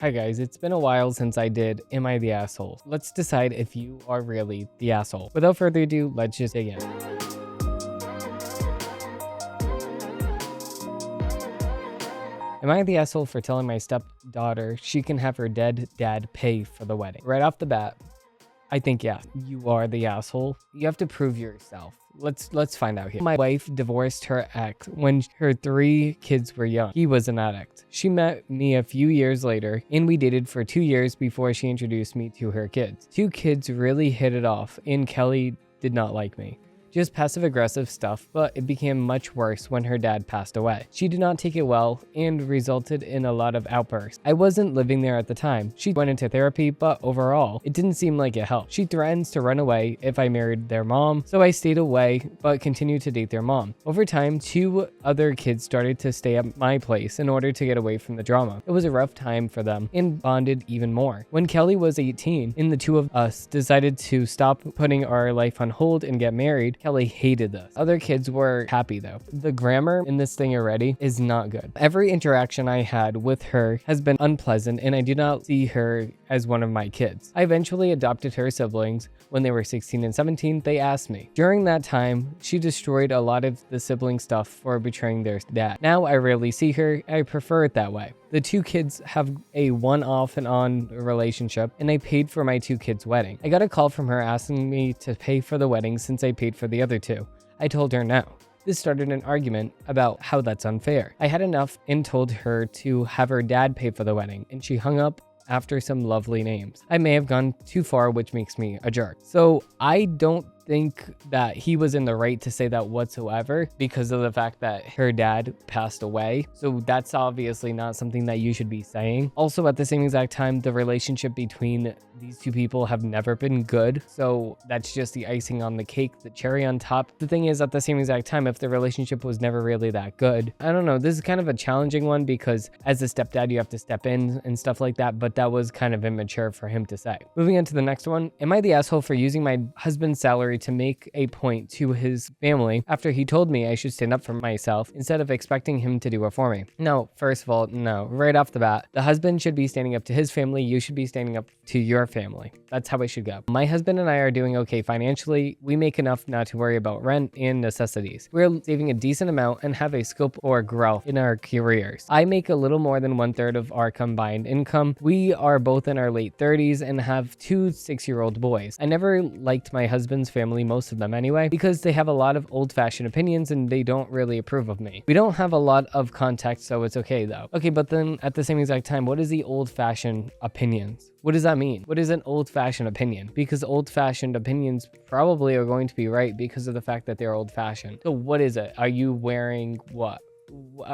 Hi guys, it's been a while since I did Am I the Asshole? Let's decide if you are really the asshole. Without further ado, let's just dig in. Am I the asshole for telling my stepdaughter she can have her dead dad pay for the wedding? Right off the bat, I think yeah, you are the asshole. You have to prove yourself. Let's find out here. My wife divorced her ex when her 3 kids were young. He was an addict. She met me a few years later, and we dated for 2 years before she introduced me to her kids. 2 kids really hit it off, and Kelly did not like me. Just passive aggressive stuff, but it became much worse when her dad passed away. She did not take it well and resulted in a lot of outbursts. I wasn't living there at the time. She went into therapy, but overall, it didn't seem like it helped. She threatens to run away if I married their mom, so I stayed away but continued to date their mom. Over time, 2 other kids started to stay at my place in order to get away from the drama. It was a rough time for them and bonded even more. When Kelly was 18 and the 2 of us decided to stop putting our life on hold and get married, Kelly hated this. Other kids were happy though. The grammar in this thing already is not good. Every interaction I had with her has been unpleasant, and I do not see her as one of my kids. I eventually adopted her siblings when they were 16 and 17. They asked me. During that time, she destroyed a lot of the sibling stuff for betraying their dad. Now I rarely see her. I prefer it that way. The 2 kids have a one-off and on relationship, and I paid for my 2 kids' wedding. I got a call from her asking me to pay for the wedding since I paid for the other 2. I told her no. This started an argument about how that's unfair. I had enough and told her to have her dad pay for the wedding, and she hung up after some lovely names. I may have gone too far, which makes me a jerk. So I don't think that he was in the right to say that whatsoever because of the fact that her dad passed away. So that's obviously not something that you should be saying. Also, at the same exact time, the relationship between these 2 people have never been good. So that's just the icing on the cake, the cherry on top. The thing is, at the same exact time, if the relationship was never really that good, I don't know, this is kind of a challenging one because as a stepdad, you have to step in and stuff like that, but that was kind of immature for him to say. Moving on to the next one. Am I the asshole for using my husband's salary to make a point to his family after he told me I should stand up for myself instead of expecting him to do it for me? No, first of all, no. Right off the bat, the husband should be standing up to his family. You should be standing up to your family. That's how it should go. My husband and I are doing okay financially. We make enough not to worry about rent and necessities. We're saving a decent amount and have a scope or growth in our careers. I make a little more than 1/3 of our combined income. We are both in our late 30s and have 2 6-year-old boys. I never liked my husband's family, most of them anyway, because they have a lot of old-fashioned opinions and they don't really approve of me. We don't have a lot of contact, so it's okay though. Okay, but then at the same exact time, what is the old-fashioned opinions? What does that mean? What is an old-fashioned opinion? Because old-fashioned opinions probably are going to be right because of the fact that they're old-fashioned. So what is it? Are you wearing what?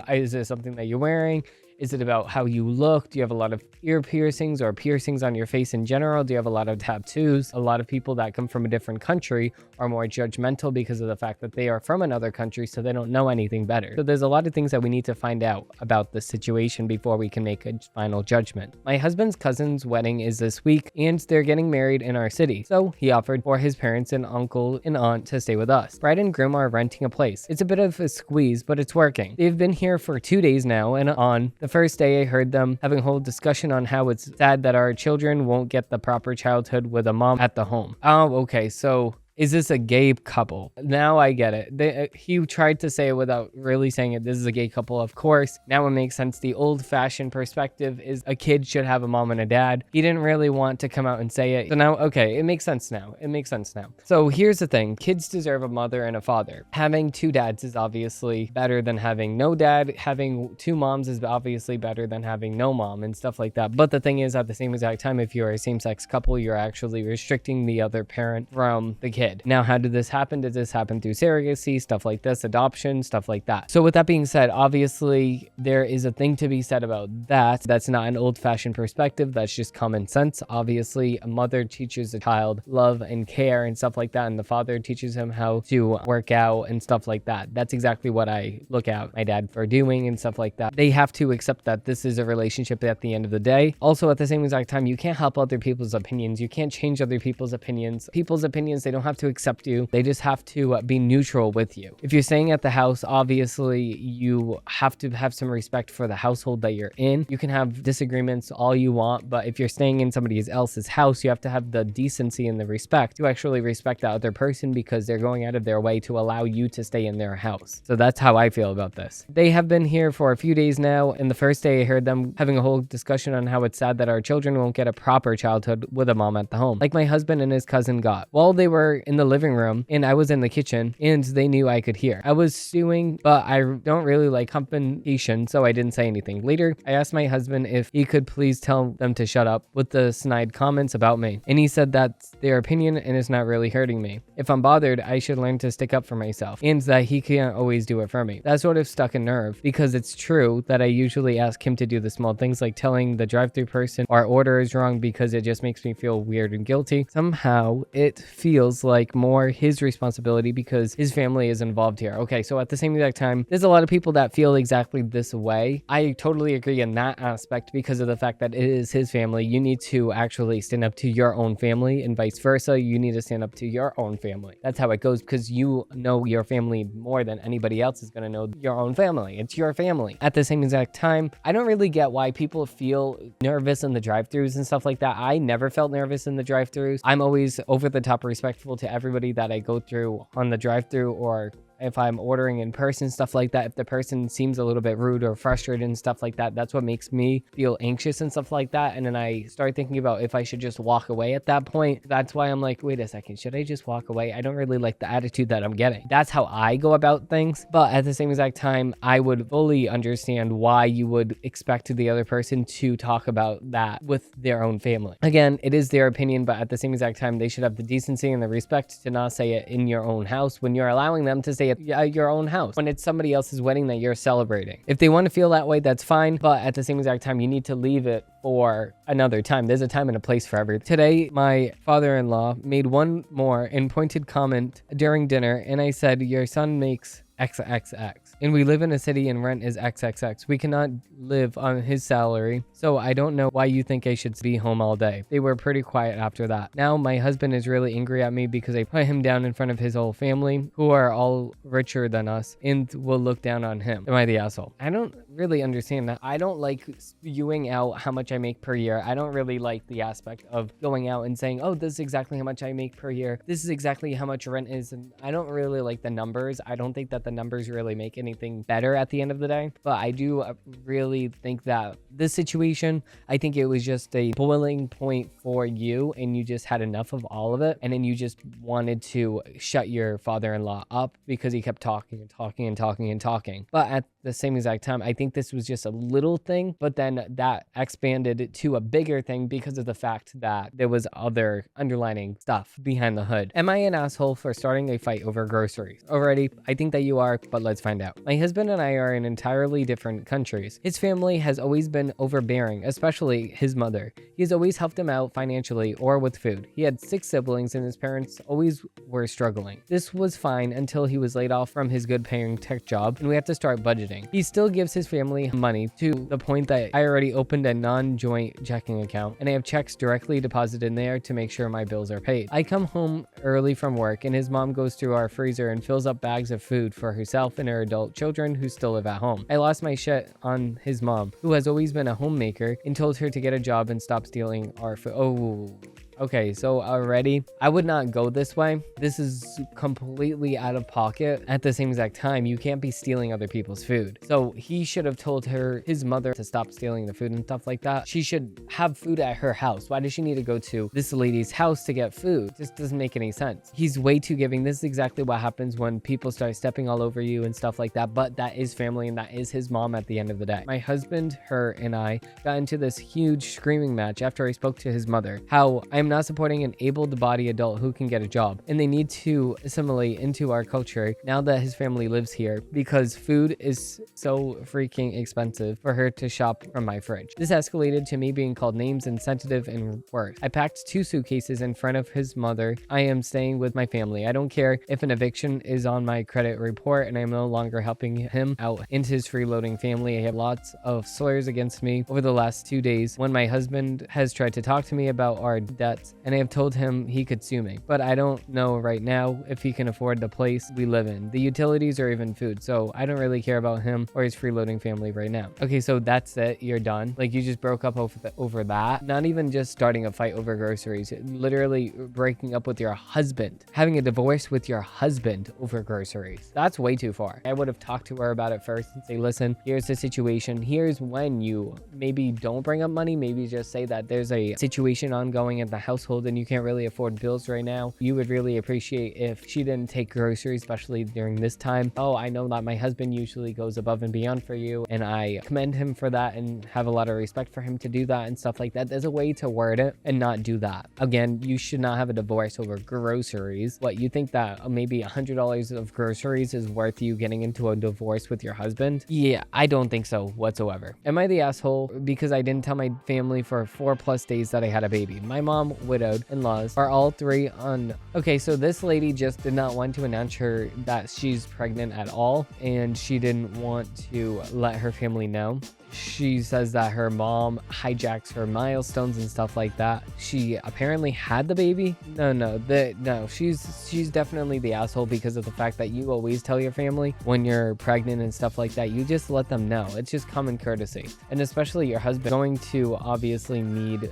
Is it something that you're wearing? Is it about how you look? Do you have a lot of ear piercings or piercings on your face in general? Do you have a lot of tattoos? A lot of people that come from a different country are more judgmental because of the fact that they are from another country, so they don't know anything better. So there's a lot of things that we need to find out about the situation before we can make a final judgment. My husband's cousin's wedding is this week, and they're getting married in our city. So he offered for his parents and uncle and aunt to stay with us. Bride and groom are renting a place. It's a bit of a squeeze, but it's working. They've been here for 2 days now, and on the first day, I heard them having a whole discussion on how it's sad that our children won't get the proper childhood with a mom at the home. Oh, okay, so is this a gay couple? Now I get it. He tried to say it without really saying it. This is a gay couple, of course. Now it makes sense. The old-fashioned perspective is a kid should have a mom and a dad. He didn't really want to come out and say it. So now, okay, it makes sense now. It makes sense now. So here's the thing. Kids deserve a mother and a father. Having 2 dads is obviously better than having no dad. Having 2 moms is obviously better than having no mom and stuff like that. But the thing is, at the same exact time, if you're a same-sex couple, you're actually restricting the other parent from the kid. Now, how did this happen? Did this happen through surrogacy, stuff like this, adoption, stuff like that? So with that being said, obviously there is a thing to be said about that. That's not an old-fashioned perspective. That's just common sense. Obviously, a mother teaches a child love and care and stuff like that, and the father teaches him how to work out and stuff like that. That's exactly what I look at my dad for doing and stuff like that. They have to accept that this is a relationship at the end of the day. Also, at the same exact time, you can't help other people's opinions. You can't change other people's opinions. People's opinions, they don't have have to accept you. They just have to be neutral with you. If you're staying at the house, obviously you have to have some respect for the household that you're in. You can have disagreements all you want, but if you're staying in somebody else's house, you have to have the decency and the respect to actually respect that other person because they're going out of their way to allow you to stay in their house. So that's how I feel about this. They have been here for a few days now, and the first day I heard them having a whole discussion on how it's sad that our children won't get a proper childhood with a mom at the home, like my husband and his cousin got. While they were in the living room and I was in the kitchen, and they knew I could hear. I was stewing, but I don't really like confrontation, so I didn't say anything. Later, I asked my husband if he could please tell them to shut up with the snide comments about me, and he said that's their opinion and it's not really hurting me. If I'm bothered, I should learn to stick up for myself, and that he can't always do it for me. That sort of stuck a nerve, because it's true that I usually ask him to do the small things like telling the drive-thru person our order is wrong because it just makes me feel weird and guilty. Somehow, it feels like more his responsibility because his family is involved here. Okay, so at the same exact time, there's a lot of people that feel exactly this way. I totally agree in that aspect because of the fact that it is his family. You need to actually stand up to your own family, and vice versa. You need to stand up to your own family. That's how it goes, because you know your family more than anybody else is going to know your own family. It's your family. At the same exact time, I don't really get why people feel nervous in the drive-thrus and stuff like that. I never felt nervous in the drive-thrus. I'm always over the top respectful to everybody that I go through on the drive-thru, or if I'm ordering in person, stuff like that. If the person seems a little bit rude or frustrated and stuff like that, that's what makes me feel anxious and stuff like that. And then I start thinking about if I should just walk away at that point. That's why I'm like, wait a second, should I just walk away? I don't really like the attitude that I'm getting. That's how I go about things. But at the same exact time, I would fully understand why you would expect the other person to talk about that with their own family. Again, it is their opinion, but at the same exact time, they should have the decency and the respect to not say it in your own house when you're allowing them to say it at your own house when it's somebody else's wedding that you're celebrating. If they want to feel that way, that's fine, but at the same exact time, you need to leave it for another time. There's a time and a place for everything. Today, my father-in-law made one more and pointed comment during dinner, and I said, your son makes XXX, and we live in a city and rent is XXX. We cannot live on his salary, so I don't know why you think I should be home all day. They were pretty quiet after that. Now my husband is really angry at me because I put him down in front of his whole family, who are all richer than us, and will look down on him. Am I the asshole? I don't really understand that. I don't like spewing out how much I make per year. I don't really like the aspect of going out and saying, oh, this is exactly how much I make per year. This is exactly how much rent is. And I don't really like the numbers. I don't think that the numbers really make anything better at the end of the day. But I do really think that this situation, I think it was just a boiling point for you, and you just had enough of all of it. And then you just wanted to shut your father-in-law up because he kept talking and talking and talking and talking. But at the same exact time, I think this was just a little thing, but then that expanded to a bigger thing because of the fact that there was other underlining stuff behind the hood. Am I an asshole for starting a fight over groceries? Already, I think that you are, but let's find out. My husband and I are in entirely different countries. His family has always been overbearing, especially his mother. He has always helped him out financially or with food. He had 6 siblings and his parents always were struggling. This was fine until he was laid off from his good paying tech job and we had to start budgeting. He still gives his family money to the point that I already opened a non-joint checking account and I have checks directly deposited in there to make sure my bills are paid. I come home early from work and his mom goes through our freezer and fills up bags of food for herself and her adult children who still live at home. I lost my shit on his mom, who has always been a homemaker, and told her to get a job and stop stealing our food. Oh, okay, so already, I would not go this way. This is completely out of pocket. At the same exact time, you can't be stealing other people's food. So he should have told his mother to stop stealing the food and stuff like that. She should have food at her house. Why does she need to go to this lady's house to get food? It just doesn't make any sense. He's way too giving. This is exactly what happens when people start stepping all over you and stuff like that. But that is family and that is his mom at the end of the day. My husband, her, and I got into this huge screaming match after I spoke to his mother. How I'm not supporting an able-bodied adult who can get a job, and they need to assimilate into our culture now that his family lives here because food is so freaking expensive for her to shop from my fridge. This escalated to me being called names, insensitive, and worse. I packed 2 suitcases in front of his mother. I am staying with my family. I don't care if an eviction is on my credit report and I am no longer helping him out into his freeloading family. I have lots of slurs against me over the last 2 days when my husband has tried to talk to me about our debt debts, and I have told him he could sue me. But I don't know right now if he can afford the place we live in, the utilities, or even food. So I don't really care about him or his freeloading family right now. Okay, so that's it. You're done. Like, you just broke up over that. Not even just starting a fight over groceries. Literally breaking up with your husband. Having a divorce with your husband over groceries. That's way too far. I would have talked to her about it first and say, listen, here's the situation. Here's when you maybe don't bring up money. Maybe just say that there's a situation ongoing in the household and you can't really afford bills right now. You would really appreciate if she didn't take groceries, especially during this time. Oh, I know that my husband usually goes above and beyond for you, and I commend him for that and have a lot of respect for him to do that and stuff like that. There's a way to word it and not do that. Again, you should not have a divorce over groceries. What, you think that maybe $100 of groceries is worth you getting into a divorce with your husband? Yeah, I don't think so whatsoever. Am I the asshole because I didn't tell my family for 4+ days that I had a baby? My mom, widowed, in-laws are all three on... Okay, so this lady just did not want to announce her that she's pregnant at all, and she didn't want to let her family know. She says that her mom hijacks her milestones and stuff like that. She apparently had the baby. No, she's definitely the asshole because of the fact that you always tell your family when you're pregnant and stuff like that. You just let them know. It's just common courtesy. And especially your husband going to obviously need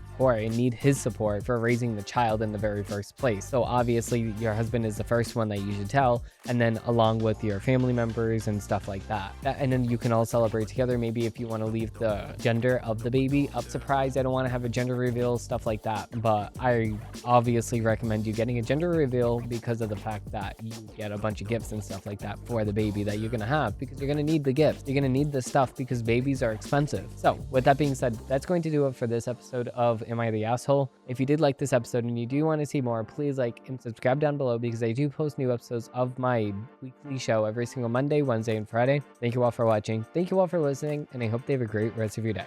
his support for raising the child in the very first place. So obviously your husband is the first one that you should tell, and then along with your family members and stuff like that. And then you can all celebrate together. Maybe if you want to leave the gender of the baby up surprise. I don't want to have a gender reveal, stuff like that, but I obviously recommend you getting a gender reveal because of the fact that you get a bunch of gifts and stuff like that for the baby that you're gonna have, because you're gonna need the gifts, you're gonna need the stuff because babies are expensive. So with that being said, that's going to do it for this episode of Am I the Asshole? If you did like this episode and you do want to see more, please like and subscribe down below, because I do post new episodes of my weekly show every single Monday, Wednesday, and Friday. Thank you all for watching, thank you all for listening, and I hope they have a great rest of your day.